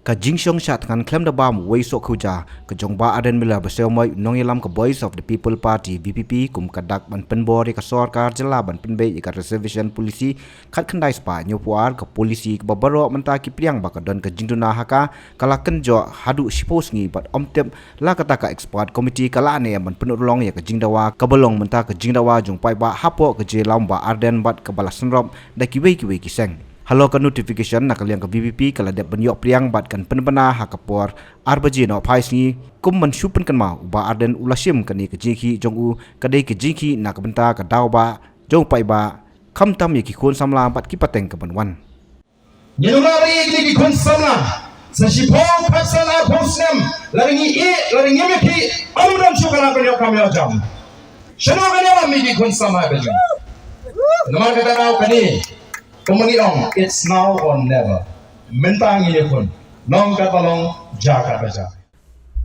ka jingshong shat kan klem da bam wei so khuja ka jongba aden mila basel moi nong yelam ka Voice of the People Party VPP kum kadak ban penbor ka sarkar jala ban penbe ka reservation policy khat khandai spa nyopuar ka policy ka babaro menta ki priang ba ka don ka jingduna haka kala kenjo hadu sipos ngi bat omtep la kata ka expert committee kala ne ban penulong ya ka jingdawa ka bolong menta ka jingdawa jong pai ba hapo ka je lamba arden bat ka balasan rob da ki wei ki seng. Halo ka notification nak kalian ka BBP kala de banyok priang bat kan penbana hakapor arbaji no phais ni kum man shupen kan ma ba arden ulasim kan ni ka jiki jong u ka dei ka jiki nak benta ka daw ba jong pai ba kham tam ye ki khon samla bat ki pateng ka banwan Nyelumari ni ki khon samla sa shipong pasala posem laringi me ki amudam shukala kan yo kam yo jam shano kan yo mi ki khon samla ba namar ka daw kani Kemengiong, it's now or never. Mentang ini pun, nong katalong jaga baca.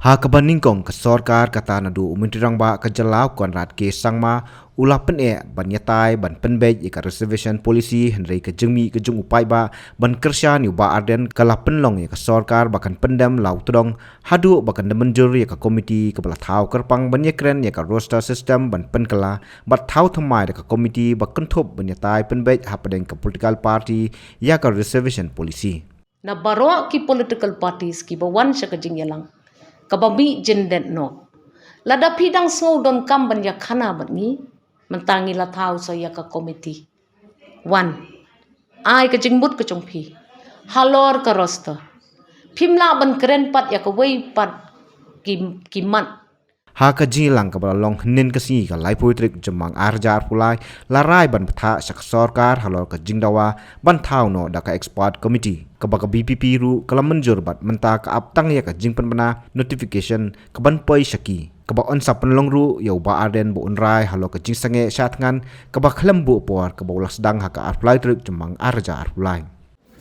Ha kabaningkong ka sarkar kata nadu umintirang ba ka jalaw konrat ke sangma ulah pen ban yatai ban penbej ka reservation policy henry ka jengmi ka jung upai ba ban kersya ni ba arden kala penlong ka sarkar bakan pendam lau tudong hadu bakan demenjur ka komiti ka bala thau kerpang ban yekren ka roster system ban penkala bat thau thamai ka komiti bakan thop ban yatai penbej hapadeng ka political party ya ka reservation policy na baro ki political parties ki bawan sya ka jingyalang kababi jendet no lada pidang snow don kamban ya khana bangi mentangi la thau so ya ka committee 1 ai ka jingbut ka chongphi halor ka roster phimla ban kren pat ya ka wei pat ki mat ha ka jilang ka balong nen ka si ka lai poitrik jemang arjar pulai larai ban patha sak sarkar halor ka jingdawa ban thau no da ka expert committee ka ba ka BPP ru kala menjur bat menta ka aptang ya ka jingpan bana notification ka ban poi shaki ka ba on sa penlong ru yau ba arden bu unrai halor ka jing sange shat ngan ka ba khlam bu por ka ba ulas dang ha ka apply trik jemang arjar pulai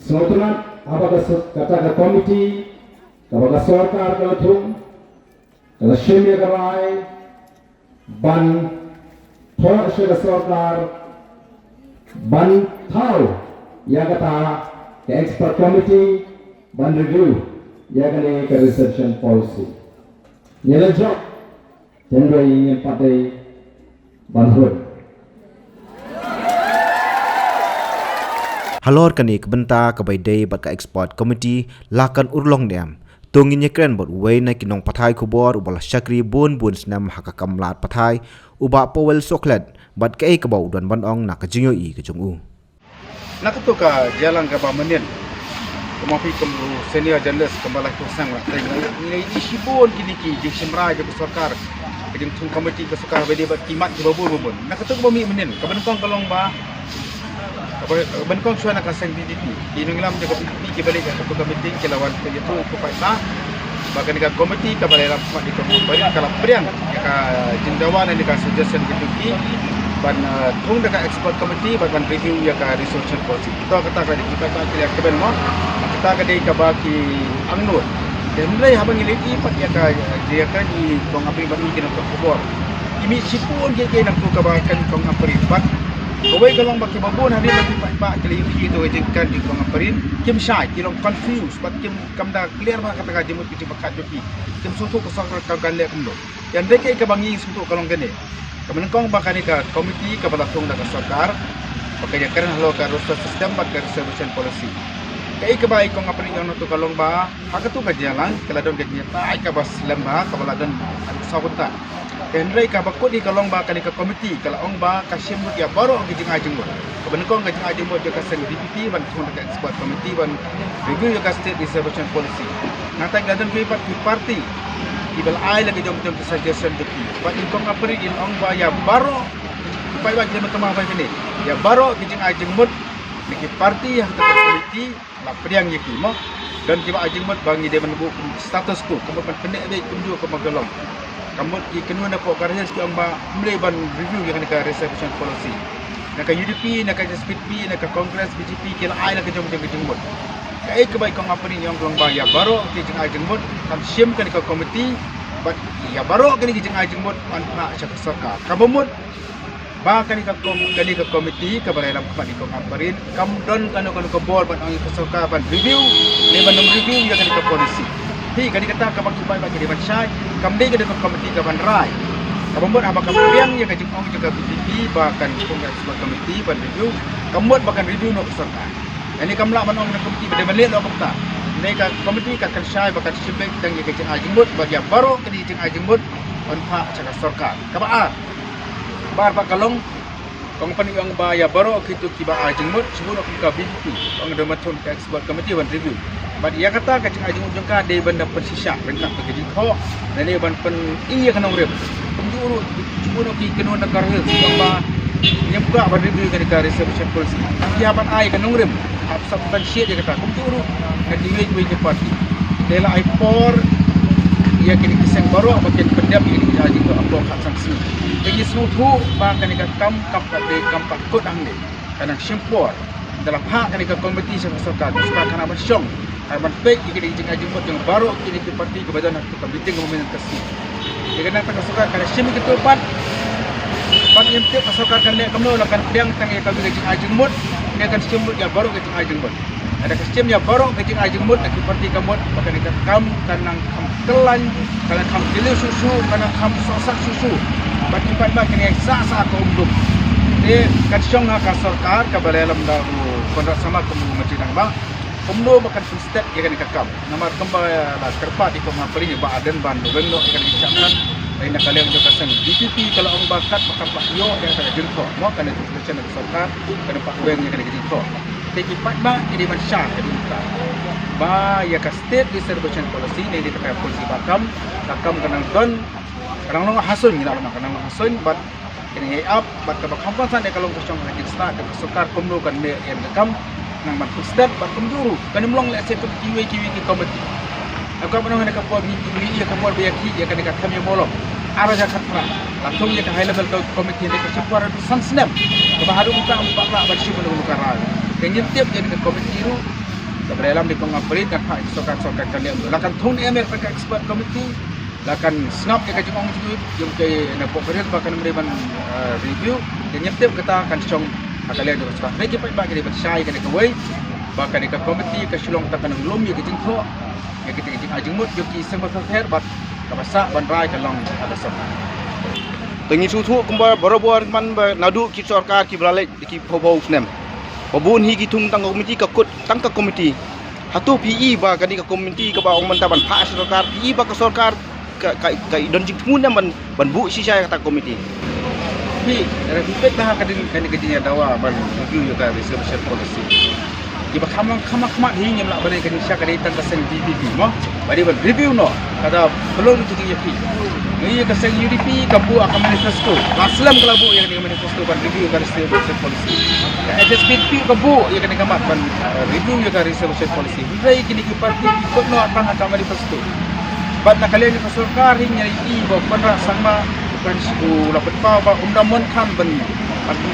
Semoga apa kata ka committee, ka sarkar ka thum Kalau syemia kerai ban thor syeda sarkar ban thau ya kata ke expert committee ban review ya kene ke reception policy nyela job tendoi ingin patai ban hud halor kani kebenta ka bai dei bat ka expert committee lakan urlong dem tungin yekren bot wei na kinong pathai kubor ubala shakri bun snam haka kamlat pathai uba powel soklet bat kai ka bau don ban ong na ka jingyo I ka jungu Nakatu ka jalan ka pamenin kumapi kemru senior journalist kembala kusang la ngai isibon kini ki di semrai ke sarkar ke tung komiti ke sarkar bedi bat kimat ke babun nakatu ka bami menin ka benkong kalong ba benkong suana ka sang BDP di ngilam je komiti ke balik ke komiti ke lawan ke itu ku paita bahkan ka komiti ka balik rapat di komiti kala priang ka jindawan ni ka suggestion gitu ki ban tung dekat expert committee ban review ya ka research policy kita kata ka di kita kira ke ben mo kita ka di ka baki angnur dan mulai habang iliti pat ya ka dia ka di kong apri ban ni kena kubor imi sipun ke nak tu ka bakan kong apri pat Kawai kalong baki babon hari lagi pak kali ini itu jengkan di kong aprin kim syai kilong confused but kim kamda clear ba kata ka jemut ki pakat joki kim sutu ko sang ka galle kumdo yang deke ka bangi sutu kalong gane kemenengkong bakani ka komiti ka balatung da sarkar pakai keren halo ka roster system ba ka reservation policy kai ka bai kong aprin yang tu kalong ba hakatu ka jalan kala don ka nyata ai ka bas lamba ka baladan sabuta Henry ka bakut di kalong ba kani ka komiti kala ong ba ka syemut ya baro ang gijing ajeng mo kemenengkong gijing ajeng mo ka sen DPP ban thung ka expert committee ban review ka state reservation policy nata gadan ki party ibal ai lagi jom suggestion tu but in kong apri in ong ba ya baro pai ba jema tama ba ni ya baro gijing ajeng mut ni party yang ka komiti la priang yeki mo dan kiba ajeng mut bangi de menubu status ku kemudian pendek baik kunju ke magalong kamu ikenuna po karya ski ong ba mulai ban review yang ka reservation policy naka UDP naka SPP naka Congress BJP kila ai naka jom mut kai ka bai kong apri yang long ba ya baro gijing ajeng mut kam syem kan ka komiti but ya baro kini gijing ajeng mut an pa sa sarkar kabumut Bahkan kani ka komiti ka balai lam kami ko ngaparin kam don kanu ke board ban ang kesoka ban review ni ban review ya kani ka polisi hi kani kata ka bagi bagi di ban syai kam dei ke komiti ka ban rai ka bomot apa kam piang ya ka jong juga BPP bahkan kongres komiti ban review kamot bahkan review no kesoka ini kam la ban ong komiti ban balik lo kam ta ni ka komiti ka kan syai bahkan sibek dang ya ka jeng ajimut bagi baru kani jeng ajimut on pa caka sorka ka ba bar kalong kong pani ang baya baro kitu kiba ajeng mot subuh ka BPP ang damaton ka expert committee ban review bad ya kata ka cing ajeng ujung ka de banda persisya rengkak ke jing kho nani ban pen iya kana urip penjuru subuh ki keno negara hil ba nyemka ban review ka reservation policy ya ban ai kana urip hab ban shit ya kata penjuru ka diwe ke parti dela ai por ia kini kiseng baro makin pendam ini ajeng ko apa hak sanksi Jadi seluruh bahkan jika kam pakut ande karena sempur dalam hak jika komiti sesuatu karena bersyong karena baik jika dijengah jemput yang baru kini ke parti kebadan aku komiti kemudian kasih jika nak kesukaan karena semi ketupat pan yang tiap kesukaan kan lihat kamu akan pedang tangi kami dijengah jemput dia akan sempur yang baru dijengah jemput ada sistem yang baru dijengah jemput lagi parti kamu bahkan jika kam kanang kam telan kalau kam pilih susu kanang kam sosak susu bagi pada kini sah ko umdum de kasyong ha ka sarkar ka balalam da kontrak sama ko masjid nang ba umdo makan step ya kan kakam nomor kembali la kerpa di ko mapali ba aden ban wengno ikan dicamkan lain kalian juga kasan BPP kalau ang bakat maka pak yo yang ada jengko mo kan itu selection dari sarkar kan pak weng yang ada jengko tapi pada ini masyar eduka ba ya ka state reservation policy ni di ka polisi bakam kanang don kadang long hasun ni nak kadang hasun bat ini up bat ka kampasan kalau kosong lagi start ke sukar kumlo kan me yang kam nang mat step bat kumjuru kan mlong le se kiwi ki komiti aku apa nang ka po ni ya ka por biaki ya ka ka kami molok ara ja khatra langsung ya ka high level komiti ni ka sapara sansnem ka bahadu kita empat la bat sibu lu kara kan tiap jadi ke komiti ru dalam di pengaprit dan hak sokar kalian lakan thun emer ka expert komiti lakan snap ke kajong juga yang ke na pokret bahkan memberikan review dan nyetep kita akan song kalian terus pak baik pak bagi dapat syai kan kawai bahkan ke komiti ke sulong ta kan belum ya kejing kho ya kita kejing ajeng mut yo ki sempat fair bat kabasa ban rai kalong ada sok tengi sutu kumba borobuar man nadu ki sarkar ki brale ki phobau snem babun hi ki tung tang komiti ka kut tang ka komiti hatu PE ba kadi ka komiti ka ba ong mantaban pa sarkar PE ba ka sarkar ka don jing mun ban bu si saya kata komiti ni reflect dah kadin kan kejinya dawa ban review yo ka reservation policy iba kama hi nyam la ban kan sya ka daitan ka sen BPP mo bari ban review no kada belum tu ya pi ni ka sen UDP ka bu akan manifesto aslam kala bu yang ni manifesto ban review ka reservation policy SSBP ka bu ya kan kamat ban review yo ka reservation policy rai kini ki parti ikut no atang ka manifesto bat na kalian ni sarkar hingga ibo pandra sama kan sibu lapat pa ba undamon kan ban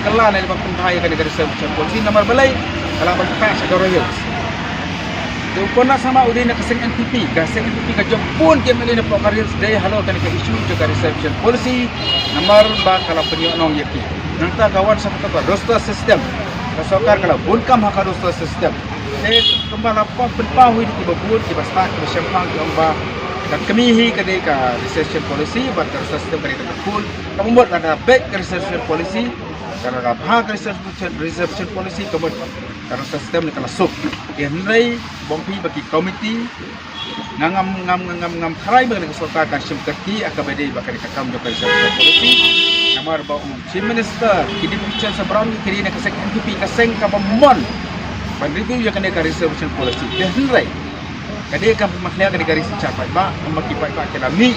kala na ibang puntahay ka ni reservation policy nomor balay kala ban pa sa Goroyos de upona sama udin na kaseng NPP ka jong pun ke melina po careers day halo kan ka issue juga reservation policy nomor ba kala penyo nong yaki nangta kawan sa ka roster system ka sarkar kala bunkam ha ka roster system de kembala pa penpahui di babun di basta ka sempang ang ba dan kami hi kadai ka reservation policy bat ka system kadai ka full kamu buat ada back reservation policy karena ka hak reservation policy kamu karena sistem ni kala sub yang nai bompi bagi komiti ngam karai bagi sarkar kan simkati akabade bakari ka kam joka reservation policy namar ba chief minister kidi picture sabrang kiri na kasek NPP kaseng ka bomon ban review ya kadai ka reservation policy yang nai kadai kan makhluk kadai garis capai ba makipai ba kelami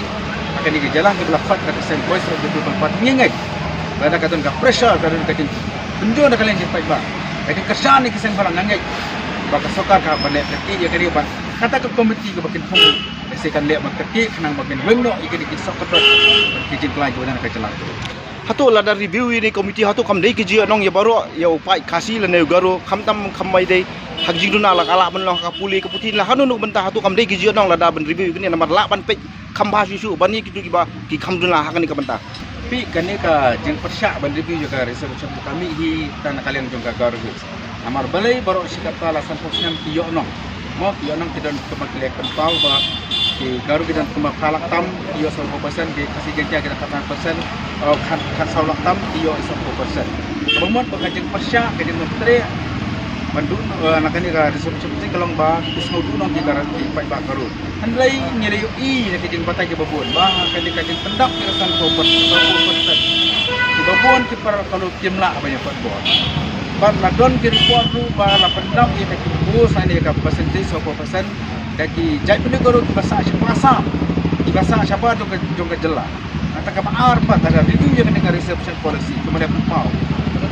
akan dijalan ke belakang ke sen voice of the people part ngengai ada katun ka pressure kadun kadin tunjo na kalian capai ba kadai kesan ni kesen balang ngengai baka sokar ka balik kaki ya kadai ba kata ke komiti ke bakin pung sekan lek makaki kenang bakin wengno ikadi ki sokot kijin kelaju dan ka celang hatu la da review ini komiti hatu kam dei kiji nong ya baro ya upai kasi la ne garo kam tam kam mai dei hak jingduna la kala ban ka puli ka putin la hanu bentah hatu kam dei kiji nong la da ban review ini nomor la ban pe kam ba susu ban ni kitu ki ba ki kam duna hak ni ka bentah Tapi kan ni ka jeng persyak ban review juga resolution kami hi tanah kalian jong ka garu. Amar balai baru sikap tala sampusnya tiyok nong. Mo tiyok nong tidak kemakilek kempau ba ki garu kita kemak kalak tam tiyok 100% di kasih jengkia kita 100% kan saulak tam tiyok 100%. Pemot bakajeng persyak ke menteri Bandung anak ni ka resolution ni kalong ba isno du nong kita ranti pai ba garu. Handai nyeri i nak jeng batai ke babon ba kali kajeng pendak kita 100%. Di babon ki par kalau jumlah banyak babon. Ban ladon ki report ru ba la pendak kita ki bos ani ka percentage 100%. Daki jai pun garu ki bahasa siapa di bahasa siapa tu ke jelas. Kata ka baar pa ada review yang dengan reception policy kemudian mau.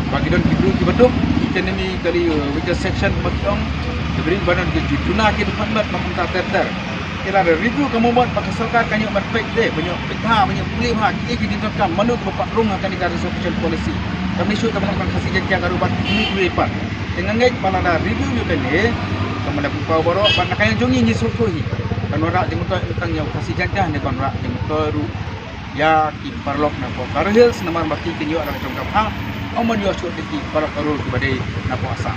Bagi don ki dulu ki beduk ekonomi kali weaker section makong diberi badan ke juna ki depan mat meminta tender kira ada review kamu buat pakai sarkar kan yang berbaik deh banyak pihak banyak boleh hak iki ditetapkan manu bapak rung akan dikari social policy kami isu teman teman kasih janji agar ubat ini lepas dengan ngej pada ada review yo kali kamu dah pau baru ban kayan jongi ni sukuhi kan ora di motor tentang yang kasih janji ne kan ora di motor ya ki parlok na ko karhil senamar bakti kinyo ada jongkap ha Oman yo suat di para karul kepada napuasa.